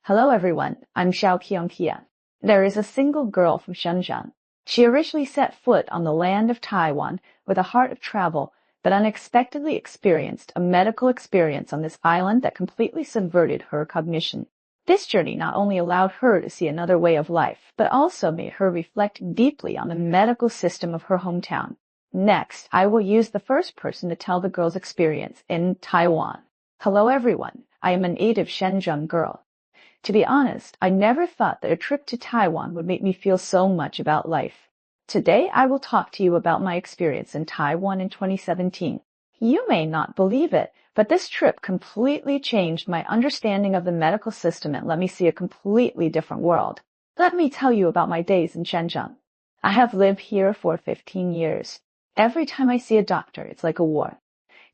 Hello everyone, I'm Xiao. There is a single girl from Shenzhen. She originally set foot on the land of Taiwan with a heart of travel, but unexpectedly experienced a medical experience on this island that completely subverted her cognition. This journey not only allowed her to see another way of life, but also made her reflect deeply on the medical system of her hometown. Next, I will use the first person to tell the girl's experience in Taiwan. Hello everyone, I am a native Shenzhen girl. To be honest, I never thought that a trip to Taiwan would make me feel so much about life. Today, I will talk to you about my experience in Taiwan in 2017. You may not believe it, but this trip completely changed my understanding of the medical system and let me see a completely different world. Let me tell you about my days in Shenzhen. I have lived here for 15 years. Every time I see a doctor, it's like a war.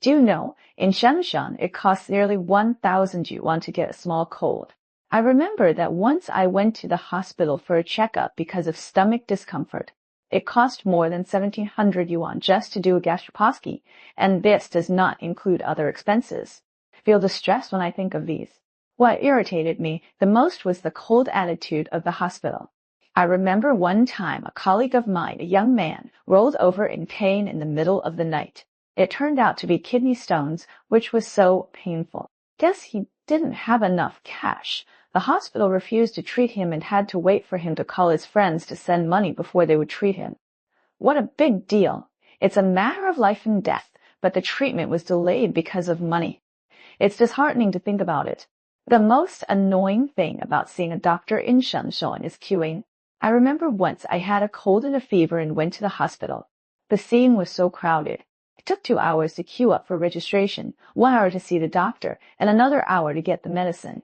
Do you know, in Shenzhen, it costs nearly 1,000 yuan to get a small cold. I remember that once I went to the hospital for a checkup because of stomach discomfort. It cost more than 1,700 yuan just to do a gastroscopy, and this does not include other expenses. I feel distressed when I think of these. What irritated me the most was the cold attitude of the hospital. I remember one time a colleague of mine, a young man, rolled over in pain in the middle of the night. It turned out to be kidney stones, which was so painful. Guess he didn't have enough cash. The hospital refused to treat him and had to wait for him to call his friends to send money before they would treat him. What a big deal. It's a matter of life and death, but the treatment was delayed because of money. It's disheartening to think about it. The most annoying thing about seeing a doctor in Shenzhen is queuing. I remember once I had a cold and a fever and went to the hospital. The scene was so crowded. It took 2 hours to queue up for registration, 1 hour to see the doctor, and another hour to get the medicine.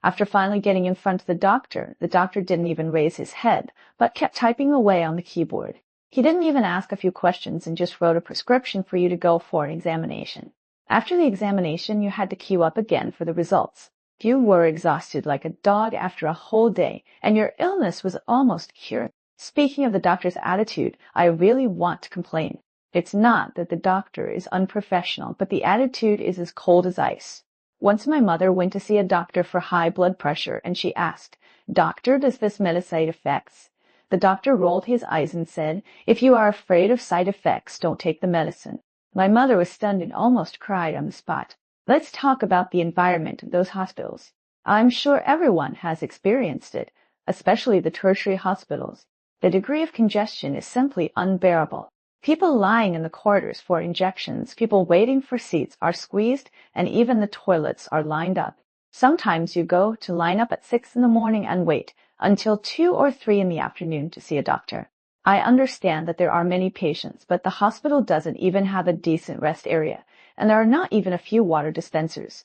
After finally getting in front of the doctor didn't even raise his head, but kept typing away on the keyboard. He didn't even ask a few questions and just wrote a prescription for you to go for an examination. After the examination, you had to queue up again for the results. You were exhausted like a dog after a whole day, and your illness was almost cured. Speaking of the doctor's attitude, I really want to complain. It's not that the doctor is unprofessional, but the attitude is as cold as ice. Once my mother went to see a doctor for high blood pressure, and she asked, "Doctor, does this medicine have side effects?" The doctor rolled his eyes and said, "If you are afraid of side effects, don't take the medicine." My mother was stunned and almost cried on the spot. Let's talk about the environment of those hospitals. I'm sure everyone has experienced it, especially the tertiary hospitals. The degree of congestion is simply unbearable. People lying in the corridors for injections, people waiting for seats are squeezed, and even the toilets are lined up. Sometimes you go to line up at 6 in the morning and wait until 2 or 3 in the afternoon to see a doctor. I understand that there are many patients, but the hospital doesn't even have a decent rest area, and there are not even a few water dispensers.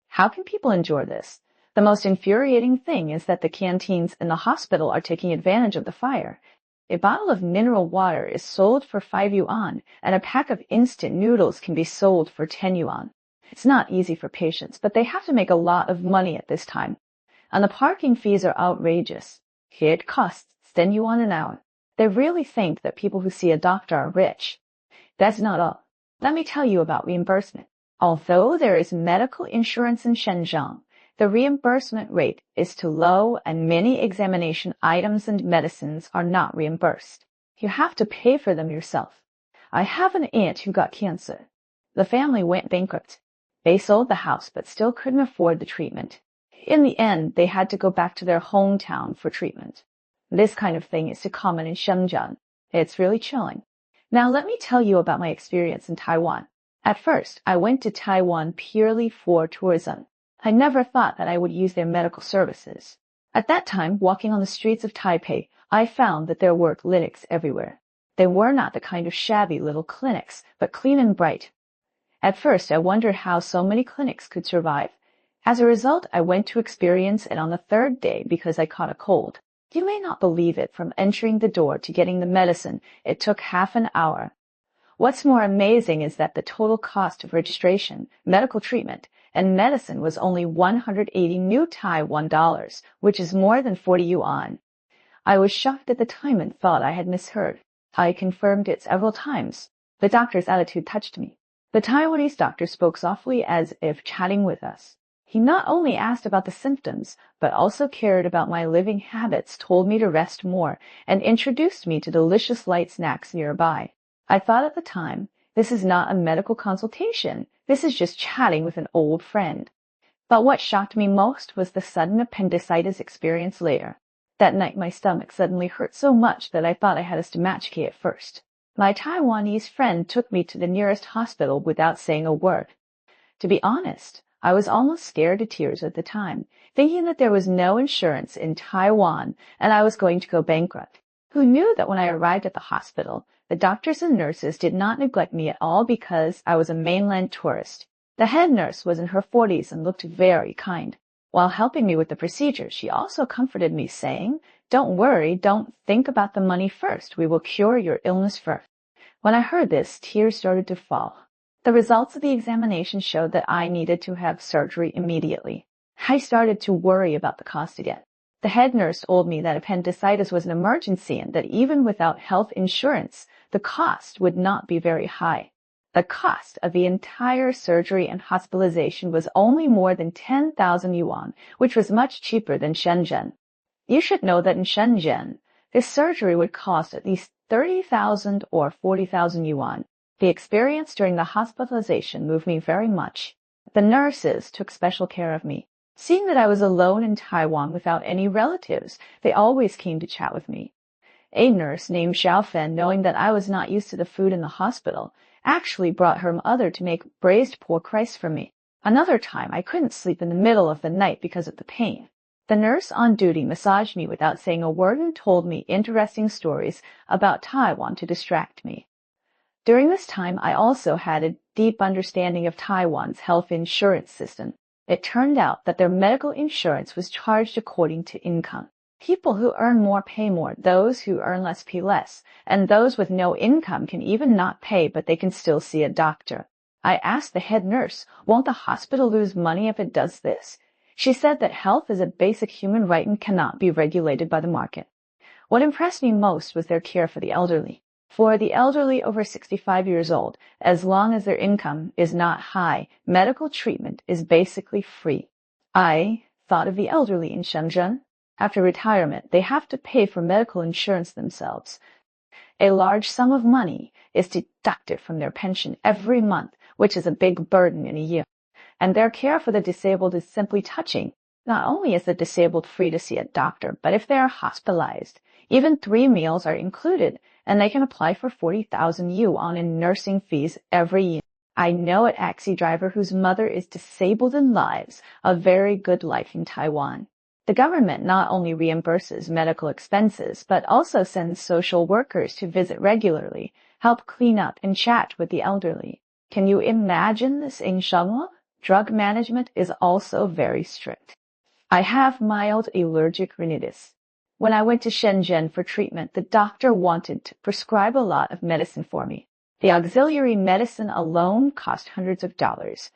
How can people endure this? The most infuriating thing is that the canteens in the hospital are taking advantage of the fire. A bottle of mineral water is sold for 5 yuan, and a pack of instant noodles can be sold for 10 yuan. It's not easy for patients, but they have to make a lot of money at this time. And the parking fees are outrageous. Here it costs 10 yuan an hour. They really think that people who see a doctor are rich. That's not all. Let me tell you about reimbursement. Although there is medical insurance in Shenzhen, the reimbursement rate is too low and many examination items and medicines are not reimbursed. You have to pay for them yourself. I have an aunt who got cancer. The family went bankrupt. They sold the house but still couldn't afford the treatment. In the end, they had to go back to their hometown for treatment. This kind of thing is too common in Shenzhen. It's really chilling. Now let me tell you about my experience in Taiwan. At first, I went to Taiwan purely for tourism. I never thought that I would use their medical services. At that time, walking on the streets of Taipei, I found that there were clinics everywhere. They were not the kind of shabby little clinics, but clean and bright. At first, I wondered how so many clinics could survive. As a result, I went to experience it on the 3rd day because I caught a cold. You may not believe it, from entering the door to getting the medicine, it took half an hour. What's more amazing is that the total cost of registration, medical treatment, and medicine was only 180 new Taiwan dollars, which is more than 40 yuan. I was shocked at the time and thought I had misheard. I confirmed it several times. The doctor's attitude touched me. The Taiwanese doctor spoke softly as if chatting with us. He not only asked about the symptoms, but also cared about my living habits, told me to rest more, and introduced me to delicious light snacks nearby. I thought at the time, this is not a medical consultation. This is just chatting with an old friend. But what shocked me most was the sudden appendicitis experience later. That night my stomach suddenly hurt so much that I thought I had a stomachache at first. My Taiwanese friend took me to the nearest hospital without saying a word. To be honest, I was almost scared to tears at the time, thinking that there was no insurance in Taiwan and I was going to go bankrupt. Who knew that when I arrived at the hospital, the doctors and nurses did not neglect me at all because I was a mainland tourist. The head nurse was in her 40s and looked very kind. While helping me with the procedure, she also comforted me, saying, "Don't worry, don't think about the money first. We will cure your illness first." When I heard this, tears started to fall. The results of the examination showed that I needed to have surgery immediately. I started to worry about the cost again. The head nurse told me that appendicitis was an emergency and that even without health insurance, the cost would not be very high. The cost of the entire surgery and hospitalization was only more than 10,000 yuan, which was much cheaper than Shenzhen. You should know that in Shenzhen, this surgery would cost at least 30,000 or 40,000 yuan. The experience during the hospitalization moved me very much. The nurses took special care of me. Seeing that I was alone in Taiwan without any relatives, they always came to chat with me. A nurse named Xiaofen, knowing that I was not used to the food in the hospital, actually brought her mother to make braised pork rice for me. Another time, I couldn't sleep in the middle of the night because of the pain. The nurse on duty massaged me without saying a word and told me interesting stories about Taiwan to distract me. During this time, I also had a deep understanding of Taiwan's health insurance system. It turned out that their medical insurance was charged according to income. People who earn more pay more, those who earn less pay less, and those with no income can even not pay, but they can still see a doctor. I asked the head nurse, won't the hospital lose money if it does this? She said that health is a basic human right and cannot be regulated by the market. What impressed me most was their care for the elderly. For the elderly over 65 years old, as long as their income is not high, medical treatment is basically free. I thought of the elderly in Shenzhen. After retirement, they have to pay for medical insurance themselves. A large sum of money is deducted from their pension every month, which is a big burden in a year. And their care for the disabled is simply touching. Not only is the disabled free to see a doctor, but if they are hospitalized, even 3 meals are included, and they can apply for 40,000 yuan in nursing fees every year. I know a taxi driver whose mother is disabled and lives a very good life in Taiwan. The government not only reimburses medical expenses, but also sends social workers to visit regularly, help clean up and chat with the elderly. Can you imagine this in Shanghai? Drug management is also very strict. I have mild allergic rhinitis. When I went to Shenzhen for treatment, the doctor wanted to prescribe a lot of medicine for me. The auxiliary medicine alone cost hundreds of dollars.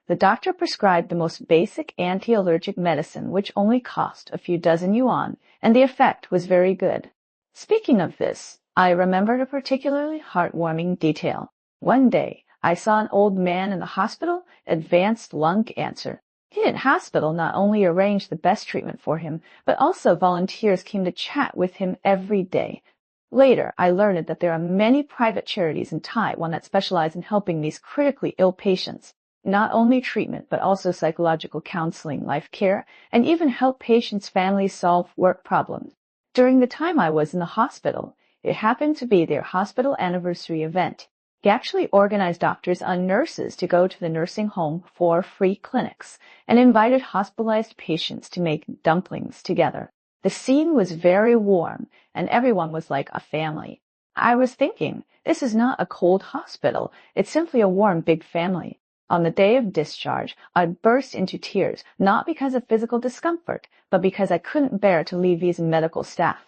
The doctor prescribed the most basic anti-allergic medicine, which only cost a few dozen yuan, and the effect was very good. Speaking of this, I remembered a particularly heartwarming detail. One day, I saw an old man in the hospital, advanced lung cancer. The hospital not only arranged the best treatment for him, but also volunteers came to chat with him every day. Later, I learned that there are many private charities in Taiwan that specialize in helping these critically ill patients. Not only treatment, but also psychological counseling, life care, and even help patients' families solve work problems. During the time I was in the hospital, it happened to be their hospital anniversary event. He actually organized doctors and nurses to go to the nursing home for free clinics and invited hospitalized patients to make dumplings together. The scene was very warm, and everyone was like a family. I was thinking, this is not a cold hospital, it's simply a warm big family. On the day of discharge, I burst into tears, not because of physical discomfort, but because I couldn't bear to leave these medical staff.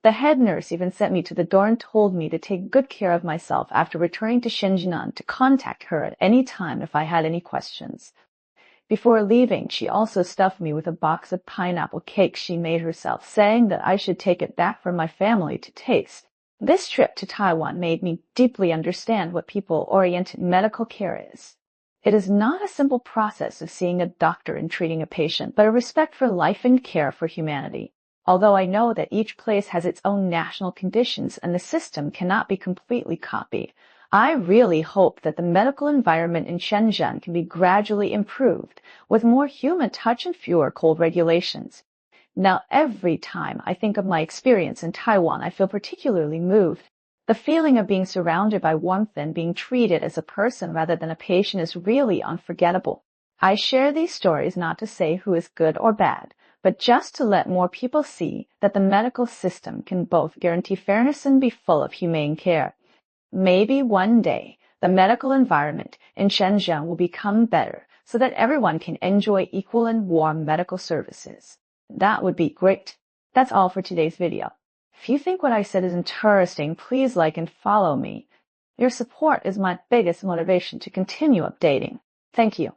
The head nurse even sent me to the door and told me to take good care of myself after returning to Shenzhen, to contact her at any time if I had any questions. Before leaving, she also stuffed me with a box of pineapple cake she made herself, saying that I should take it back for my family to taste. This trip to Taiwan made me deeply understand what people-oriented medical care is. It is not a simple process of seeing a doctor and treating a patient, but a respect for life and care for humanity. Although I know that each place has its own national conditions and the system cannot be completely copied, I really hope that the medical environment in Shenzhen can be gradually improved with more human touch and fewer cold regulations. Now, every time I think of my experience in Taiwan, I feel particularly moved. The feeling of being surrounded by warmth and being treated as a person rather than a patient is really unforgettable. I share these stories not to say who is good or bad, but just to let more people see that the medical system can both guarantee fairness and be full of humane care. Maybe one day, the medical environment in Shenzhen will become better so that everyone can enjoy equal and warm medical services. That would be great. That's all for today's video. If you think what I said is interesting, please like and follow me. Your support is my biggest motivation to continue updating. Thank you.